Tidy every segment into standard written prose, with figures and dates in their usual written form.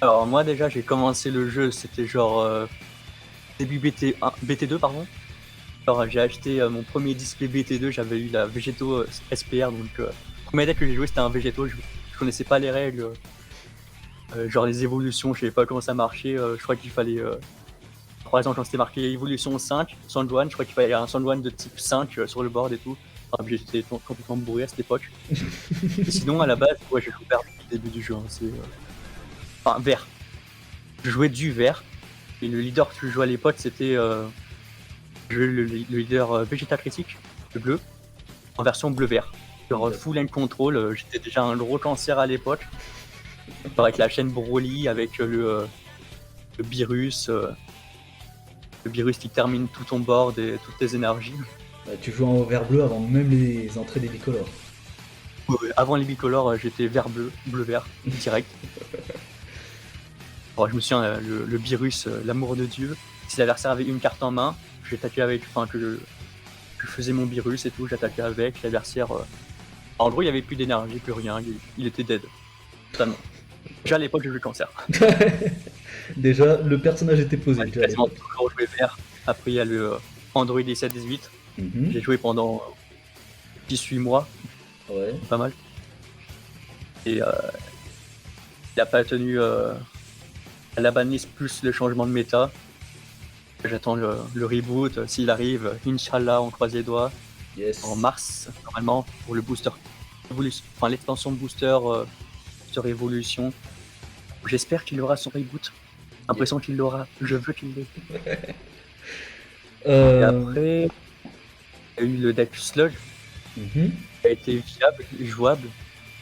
Alors moi déjà j'ai commencé le jeu, c'était genre début BT1, BT2 pardon. Alors j'ai acheté mon premier display BT2, j'avais eu la Végéto SPR donc premier deck que j'ai joué c'était un Végéto, je connaissais pas les règles, genre les évolutions, je savais pas comment ça marchait, je crois qu'il fallait par exemple quand c'était marqué évolution 5, Sandwane, je crois qu'il fallait un Sandwane de type 5 sur le board et tout. Enfin, j'étais complètement bourré à cette époque. Et sinon à la base, ouais j'ai joué vert depuis le début du jeu, hein, enfin vert. Je jouais du vert. Et le leader que je jouais à l'époque, c'était le leader Vegeta Critique, le bleu, en version bleu-vert. Genre full end control, j'étais déjà un gros cancer à l'époque. Avec la chaîne Broly, avec le virus, qui termine tout ton board et toutes tes énergies. Tu joues en vert bleu avant même les entrées des bicolores. Avant les bicolores, j'étais vert-bleu, bleu-vert, direct. Alors, je me souviens, le virus, l'amour de Dieu, si l'adversaire avait une carte en main, j'attaquais avec, enfin, que je faisais mon virus et tout, j'attaquais avec l'adversaire. En gros, il n'y avait plus d'énergie, plus rien, il était dead. Totalement. Déjà à l'époque, j'ai joué cancer. Déjà, le personnage était posé Ouais, j'ai déjà à quasiment l'époque. toujours joué vert. Après, il y a le Android 17-18. Mhm. J'ai joué pendant 18 mois, Ouais. pas mal. Et il n'a pas tenu à la banlist plus le changement de méta. J'attends le reboot. S'il arrive, Inch'Allah, on croise les doigts. En Yes. mars, normalement, pour le booster. Enfin, l'extension booster, booster évolution. J'espère qu'il aura son reboot. L'impression qu'il l'aura. Je veux qu'il l'ait. Et Euh... après, il y a eu le deck Sludge, mhm. qui a été viable, jouable,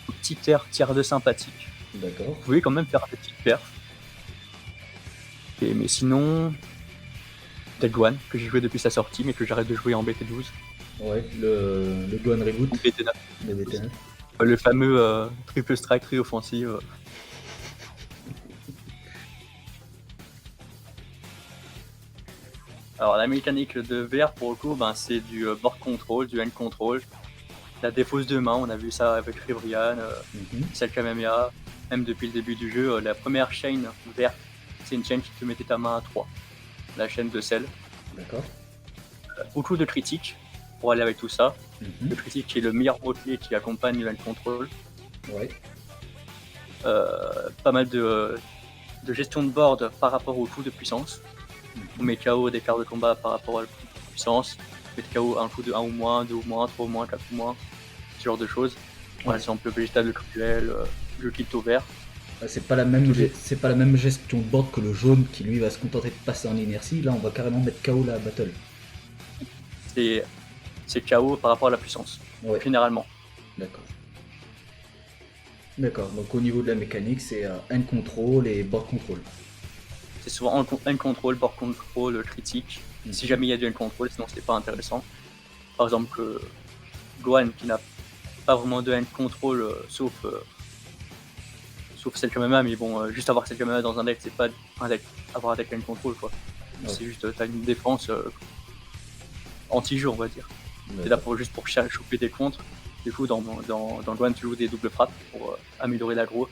au petit tiers de sympathique. D'accord. Vous pouvez quand même faire des petites perfs. Mais sinon, Dead One, que j'ai joué depuis sa sortie, mais que j'arrête de jouer en BT12, Ouais, le Gohan Reboot ou BT9. de BT1. Le fameux triple strike, très offensif. Alors la mécanique de VR pour le coup, ben, c'est du board control, du hand control, la défausse de main, on a vu ça avec Ribrian, Mhm. celle Kamehameha, même depuis le début du jeu, la première chaîne verte, c'est une chaîne qui te mettait ta main à 3, la chaîne de sel. D'accord. Beaucoup de critiques pour aller avec tout ça. Mhm. Le critique qui est le meilleur mot-clé qui accompagne le hand control. Ouais. Pas mal de gestion de board par rapport au coup de puissance. On met KO des cartes de combat par rapport à la puissance. On met KO un coup de 1 ou moins, 2 ou moins, 3 ou moins, 4 ou moins, ce genre de choses. Par exemple, le végétal cruel, le crypto vert. C'est pas la même, c'est pas la même gestion de board que le jaune qui lui va se contenter de passer en inertie. Là, on va carrément mettre KO la battle. C'est KO par rapport à la puissance, Ouais. généralement. D'accord. D'accord. Donc au niveau de la mécanique, c'est hand control et board control. C'est souvent hand control, board control, critique. Si jamais il y a du hand control, sinon c'est pas intéressant. Par exemple, Gohan qui n'a pas vraiment de hand control, sauf celle Kamehameha, mais bon, juste avoir celle Kamehameha dans un deck, c'est pas un deck, avoir un deck hand control quoi. Ouais. C'est juste, t'as une défense anti-jeu, on va dire. C'est là juste pour choper des contres. Du coup, dans Gohan, tu joues des doubles frappes pour améliorer l'aggro.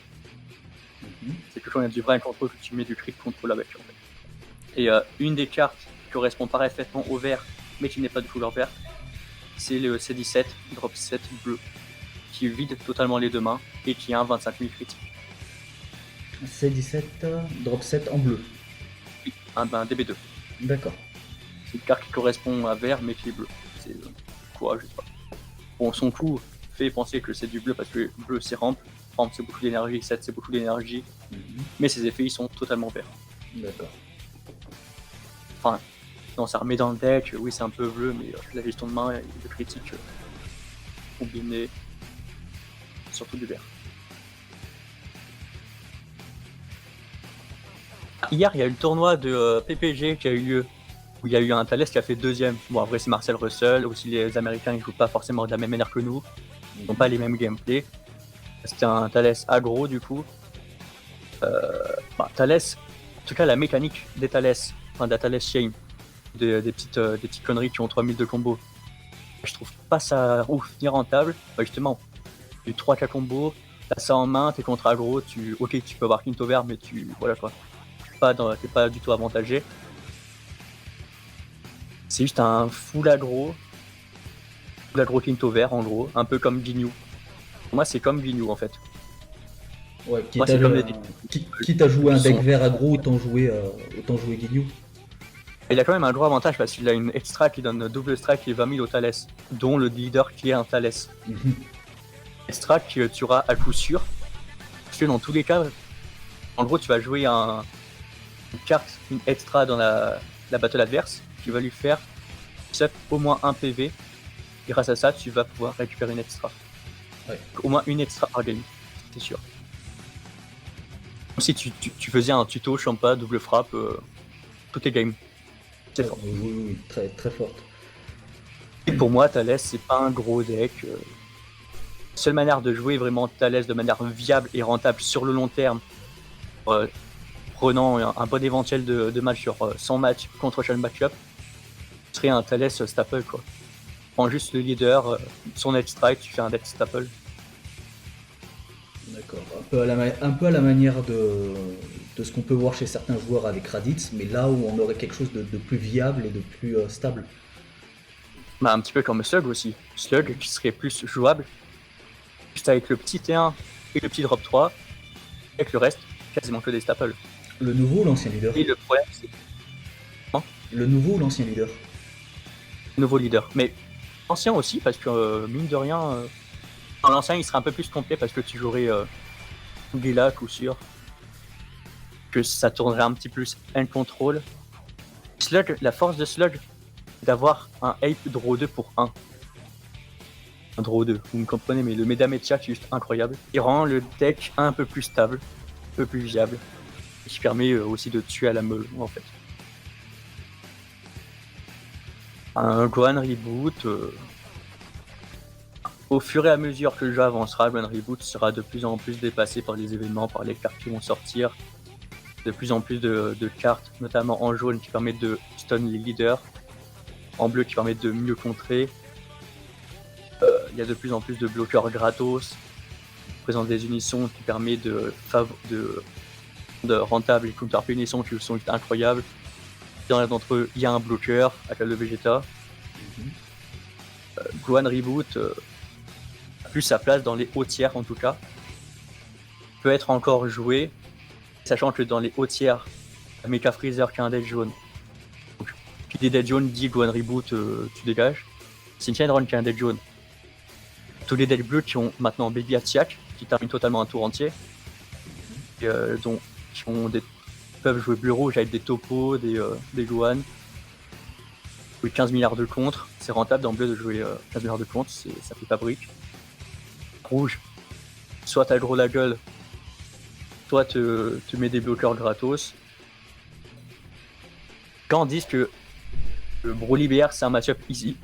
C'est que quand il y a du vrai contrôle que tu mets du crit control avec en fait. Et une des cartes qui correspond parfaitement au vert, mais qui n'est pas de couleur verte, c'est le C17, drop 7 bleu, qui vide totalement les deux mains et qui a un 25 000 critique. C17, drop 7 en bleu. Oui, un DB2. D'accord. C'est une carte qui correspond à vert mais qui est bleu. C'est quoi, je sais pas. Bon, son coup fait penser que c'est du bleu parce que bleu c'est ramp c'est beaucoup d'énergie, 7 c'est beaucoup d'énergie, mais ses effets ils sont totalement verts. D'accord. Enfin, non, ça remet dans le deck, oui c'est un peu bleu, mais la gestion de main et de critique combinée, surtout du vert. Hier, il y a eu le tournoi de PPG qui a eu lieu, où il y a eu un Thalès qui a fait deuxième. Bon, après, c'est Marcel Russell. Aussi, les Américains, ils jouent pas forcément de la même manière que nous. Ils n'ont pas les mêmes gameplays. C'était un Thalès aggro, du coup. Thalès, en tout cas, la mécanique des Thalès, enfin, de la Thalès Chain, des petites conneries qui ont 3000 de combo, je trouve pas ça ouf ni rentable. Justement, du 3K combo, t'as ça en main, t'es contre aggro, ok, tu peux avoir quinto vert, mais voilà quoi. T'es pas du tout avantagé. C'est juste un full aggro quinto vert en gros, un peu comme Ginyu. Pour moi, c'est comme Ginyu en fait. Ouais, Moi, c'est comme des quitte à jouer un deck sont- vert aggro, autant jouer Ginyu. Il a quand même un gros avantage parce qu'il a une extra qui donne double strike et 20 000 au Thalès, dont le leader qui est un Thalès. Mhm. Extra que tu auras à coup sûr, parce que dans tous les cas, en gros, tu vas jouer une carte, une extra dans la battle adverse, qui va lui faire au moins un PV. Et grâce à ça, tu vas pouvoir récupérer une extra. Ouais. Au moins une extra par game, c'est sûr. Si tu faisais un tuto Champa, double frappe, tout est game. C'est fort. Oui, très, très forte. Et pour moi, Thalès, c'est pas un gros deck. Seule manière de jouer vraiment Thalès de manière viable et rentable sur le long terme, prenant un bon éventuel de matchs sur 100 matchs contre chaque match-up, serait un Thalès staple quoi. Prends juste le leader, son net strike, tu fais un deck staple. D'accord. Un peu à la manière de ce qu'on peut voir chez certains joueurs avec Raditz, mais là où on aurait quelque chose de plus viable et de plus stable. Bah, un petit peu comme Slug aussi. Slug qui serait plus jouable, juste avec le petit T1 et le petit drop 3, avec le reste, quasiment que des staples. Le nouveau ou l'ancien leader? Et le problème, c'est Le nouveau ou l'ancien leader? le nouveau leader. Mais ancien aussi, parce que mine de rien, dans l'ancien, il serait un peu plus complet parce que tu jouerais Gila, coup sûr. Que ça tournerait un petit plus end control. Slug, la force de Slug, c'est d'avoir un Ape draw 2 pour 1. Un draw 2, vous me comprenez, mais le Medametia est juste incroyable. Il rend le deck un peu plus stable, un peu plus viable. Et qui permet aussi de tuer à la meule, en fait. Un Gohan Reboot, au fur et à mesure que le jeu avancera, Gohan Reboot sera de plus en plus dépassé par les événements, par les cartes qui vont sortir. De plus en plus de cartes, notamment en jaune qui permettent de stun les leaders, en bleu qui permettent de mieux contrer. Il y a de plus en plus de bloqueurs gratos, présente des unisons qui permettent de rentable et counter unisons qui sont incroyables. Dans l'un d'entre eux, il y a un bloqueur, à cause de Vegeta. Gohan Reboot a plus sa place dans les hauts tiers en tout cas. Peut être encore joué, sachant que dans les hauts tiers, Mecha Freezer qui a un deck jaune. Donc, qui des decks jaunes dit Gohan Reboot, tu dégages. C'est une Shenron qui a un deck jaune. Tous les decks bleus qui ont maintenant Baby Atiak, qui termine totalement un tour entier, et, peuvent jouer bleu-rouge avec des topos, des Gohan. Jouer 15 milliards de contre, c'est rentable dans bleu de jouer 15 milliards de contre, ça fait pas brique. Rouge, soit t'as gros la gueule, soit tu mets des bloqueurs gratos. Quand on dit que Broly BR c'est un match-up easy,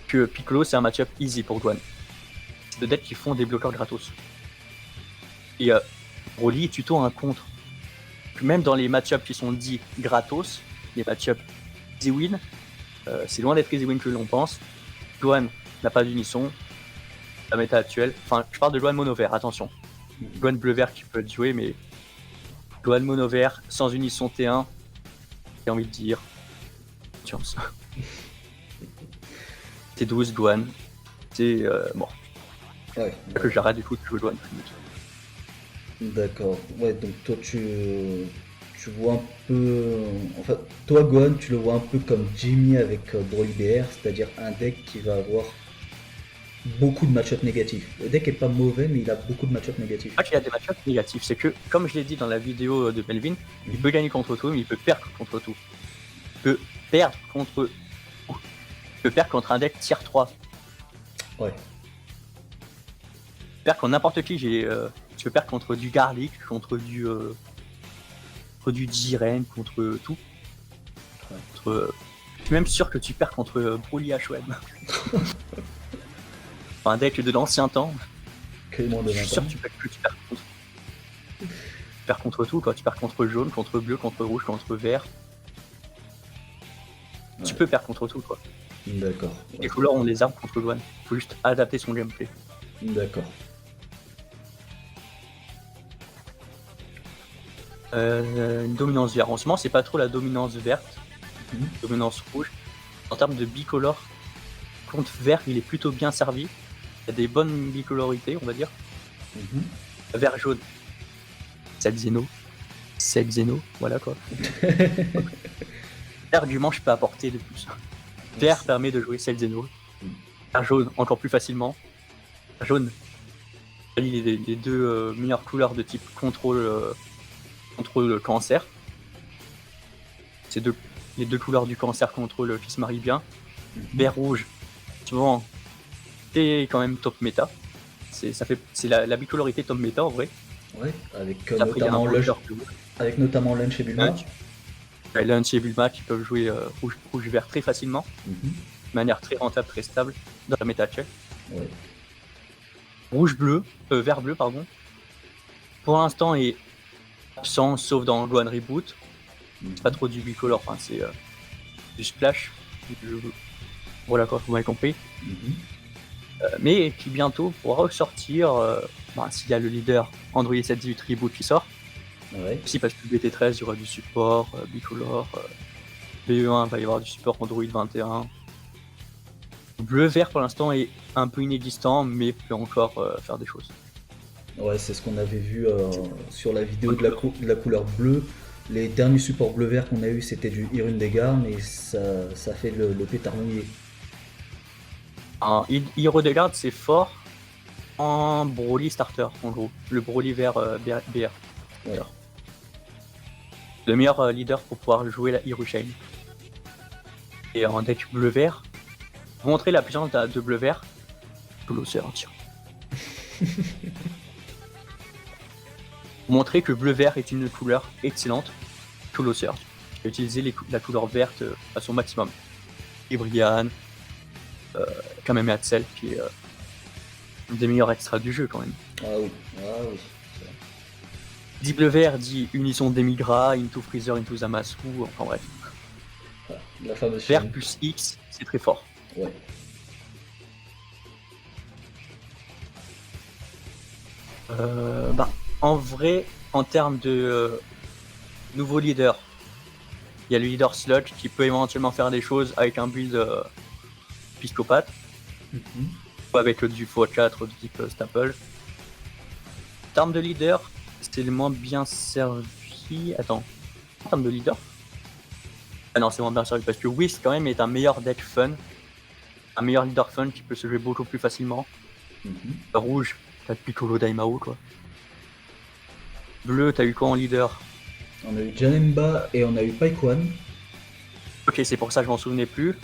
que Piccolo c'est un match-up easy pour Gohan. C'est des decks qui font des bloqueurs gratos. Et Broly est tuto un contre. Même dans les match-ups qui sont dits gratos, les match-ups easy win, c'est loin d'être easy win que l'on pense. Gohan n'a pas d'unisson, la méta actuelle. Enfin, je parle de Gohan mono vert, attention. Gohan bleu vert qui peut être joué, mais Gohan mono vert sans unisson T1, j'ai envie de dire. Chance. T12 Gohan, c'est mort. Ouais. Que j'arrête du coup de jouer Gohan. D'accord. Ouais, donc toi tu vois un peu. Enfin, toi Gohan, tu le vois un peu comme Jimmy avec Broly BR, c'est-à-dire un deck qui va avoir beaucoup de match-up négatifs. Le deck est pas mauvais, mais il a beaucoup de match-up négatifs. Il y a des match-ups négatifs, c'est que, comme je l'ai dit dans la vidéo de Melvin, il peut gagner contre tout, mais il peut perdre contre tout. Il peut perdre contre tout. Il peut perdre contre un deck tier 3. Ouais. Perdre contre n'importe qui, tu peux perdre contre du Garlic, contre du Jiren, contre tout. Je suis même sûr que tu perds contre Broly HOM. Un deck de l'ancien temps. Je suis sûr que tu perds contre. Tu perds contre tout, quoi. Tu perds contre jaune, contre bleu, contre rouge, contre vert. Ouais. Tu peux perdre contre tout, quoi. D'accord. Les couleurs ont les armes contre Gohan. Il faut juste adapter son gameplay. D'accord. Une dominance verte. En ce moment, c'est pas trop la dominance verte, Mhm. dominance rouge. En termes de bicolore, contre vert, il est plutôt bien servi. Il y a des bonnes bicolorités, on va dire. Mhm. Vert jaune, c'est Xeno. C'est Xeno, voilà quoi. Quel argument je peux apporter de plus? Vert permet de jouer Cell Xeno. Vert jaune, encore plus facilement. Vert jaune, les deux meilleures couleurs de type contrôle cancer. C'est les deux couleurs du cancer contrôle qui se marient bien. Vert rouge, souvent, c'est quand même top méta. C'est la bicolorité top méta en vrai. Ouais, avec Après, il y a un notamment bon Lunch, joueur plus rouge. avec notamment Lunch et Bulma. Lunch. Lunch et Bulma qui peuvent jouer rouge-vert très facilement, Mhm. de manière très rentable, très stable dans la méta actuelle. Ouais. Vert-bleu, pardon. Pour l'instant, est absent, sauf dans Gohan Reboot. C'est pas trop du bicolore, enfin, c'est du splash. Voilà quoi, vous m'avez compris. Mhm. Mais qui bientôt pourra ressortir s'il y a le leader Android 7.18 Reboot qui sort. Ouais. Aussi parce que BT13, il y aura du support bicolore. BE1, il va y avoir du support Android 21. Bleu-vert pour l'instant est un peu inexistant, mais peut encore faire des choses. Ouais, c'est ce qu'on avait vu sur la vidéo de la couleur bleue. Les derniers supports bleu-vert qu'on a eu, c'était du Irune Degar, mais ça fait le pétard mouillé. Hero de garde, c'est fort en Broly starter, en gros. Le Broly vert BR. Ouais. Le meilleur leader pour pouvoir jouer la Hero Shine. Et en deck bleu-vert, pour montrer la puissance de bleu-vert, Colosseur, tiens. Pour montrer que bleu-vert est une couleur excellente, Colosseur. Je vais utiliser la couleur verte à son maximum. Ibrian, Kamehameha qui est une des meilleurs extras du jeu quand même. Ah oui, ah oui. Dit bleu vert, dit Unison Demigra, Into Freezer, Into Zamasu, enfin bref. Voilà, la fameuse Vert chaîne. plus X, c'est très fort. Ouais. En vrai, en termes de nouveau leader, il y a le leader Sludge qui peut éventuellement faire des choses avec un build psychopathe, Mhm. ou avec du FO4 de type Staple. En termes de leader, c'est le moins bien servi. Attends, en termes de leader, ah non, c'est moins bien servi parce que Whisk quand même est un meilleur deck fun, un meilleur leader fun qui peut se jouer beaucoup plus facilement. Mhm. Rouge, t'as Piccolo Daimao quoi. Bleu, t'as eu quoi en leader? On a eu Janemba et on a eu Paikwan. Ok, c'est pour ça que je m'en souvenais plus.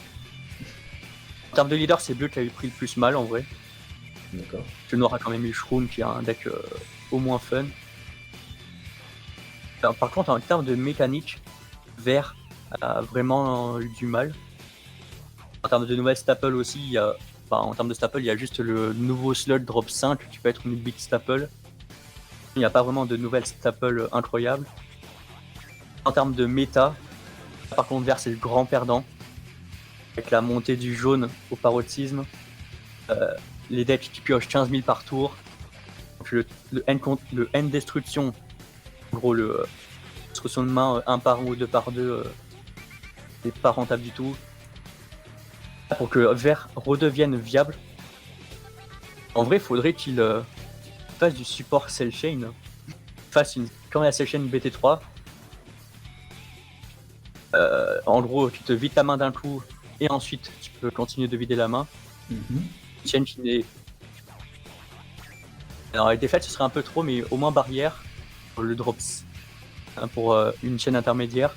En termes de leader, c'est Bleu qui a eu pris le plus mal en vrai. D'accord. Le Noir a quand même eu Shroom qui a un deck au moins fun. Alors, par contre, en termes de mécanique, Vert a vraiment eu du mal. En termes de nouvelles staples aussi, en termes de staple, il y a juste le nouveau slot drop 5 qui peut être une big staple. Il n'y a pas vraiment de nouvelles staples incroyables. En termes de méta, par contre, Vert c'est le grand perdant. Avec la montée du jaune au paroxysme, les decks qui piochent 15 000 par tour, donc le N destruction, en gros le destruction de main 1 par 1 ou 2 par 2, c'est pas rentable du tout. Pour que Vert redevienne viable, en vrai, faudrait qu'il fasse du support Cell Chain, quand la Cell Chain BT3, en gros, tu te vides ta main d'un coup et ensuite tu peux continuer de vider la main. Mhm. Chaîne qui n'est. Alors, avec des fêtes, ce serait un peu trop, mais au moins barrière pour le drops, pour une chaîne intermédiaire.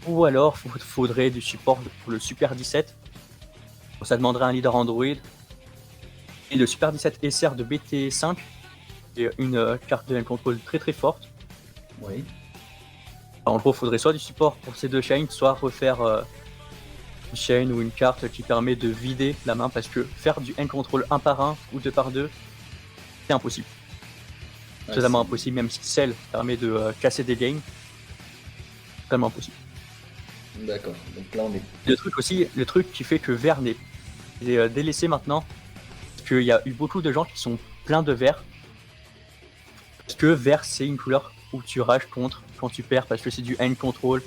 Ou alors, faudrait du support pour le Super 17. Ça demanderait un leader Android. Et le Super 17 SR de BT5, c'est une carte de hand control très très forte. Oui. Alors, en gros, faudrait soit du support pour ces deux chaînes, soit refaire une chaîne ou une carte qui permet de vider la main, parce que faire du hand control 1 par 1 ou 2 par 2, c'est impossible. Ouais, Totalement impossible, même si Cell permet de casser des games. Totalement impossible. D'accord. Donc là, on est. Le truc qui fait que Vert est délaissé maintenant, c'est qu'il y a eu beaucoup de gens qui sont pleins de Vert. Parce que Vert, c'est une couleur où tu rages contre quand tu perds parce que c'est du hand control.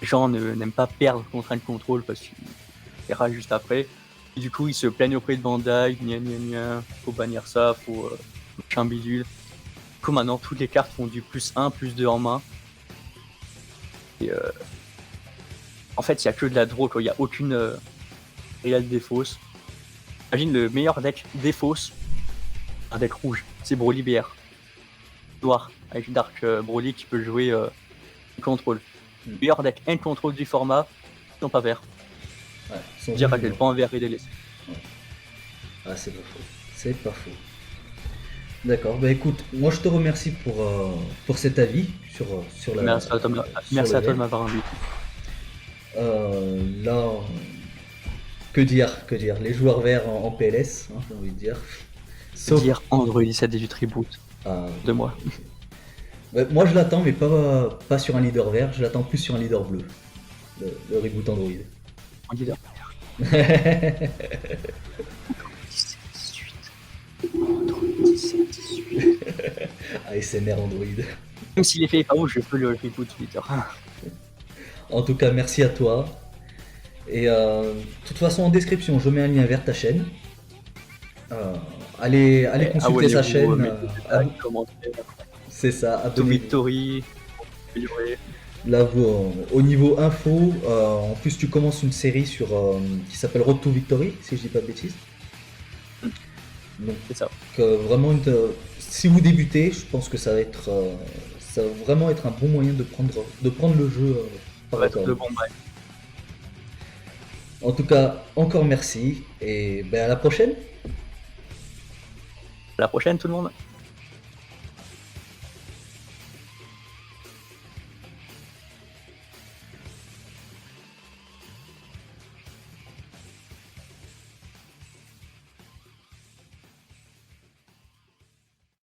Les gens n'aiment pas perdre contre hand control parce qu'ils ragent juste après. Et du coup, ils se plaignent auprès de Bandai, gna gna gna, faut bannir ça, faut machin bidule. Du coup, maintenant, toutes les cartes font du +1, +2 en main. Et en fait, il n'y a que de la draw, quoi. Il n'y a aucune réelle défausse. Imagine le meilleur deck défausse, un deck rouge, c'est Broly BR. Noir, avec Dark Broly qui peut jouer contrôle. Le meilleur deck end contrôle du format, ils sont pas verts. Ouais, sans Dire à doute, quel point vert est délaissé. Ah, c'est pas faux. C'est pas faux. D'accord, bah écoute, moi je te remercie pour cet avis sur la. Merci à toi, merci à toi de m'avoir invité. Là, que dire, les joueurs verts en PLS, hein, j'ai envie de dire. Sauf dire Android 17 reboot de moi. Ouais, moi je l'attends, mais pas sur un leader vert, je l'attends plus sur un leader bleu. Le reboot Android. Un leader ASMR Android. Même si l'effet est pas rouge, je peux le reboot Twitter. En tout cas, merci à toi. Et de toute façon, en description, je mets un lien vers ta chaîne. Allez consulter sa chaîne. C'est ça, abonnez-vous. Victory. Là, au niveau info, en plus tu commences une série qui s'appelle Road to Victory, si je dis pas de bêtises. Donc, c'est ça. Vraiment, si vous débutez, je pense que ça va vraiment être un bon moyen de prendre le jeu par la corde. En tout cas, encore merci et à la prochaine. À la prochaine tout le monde.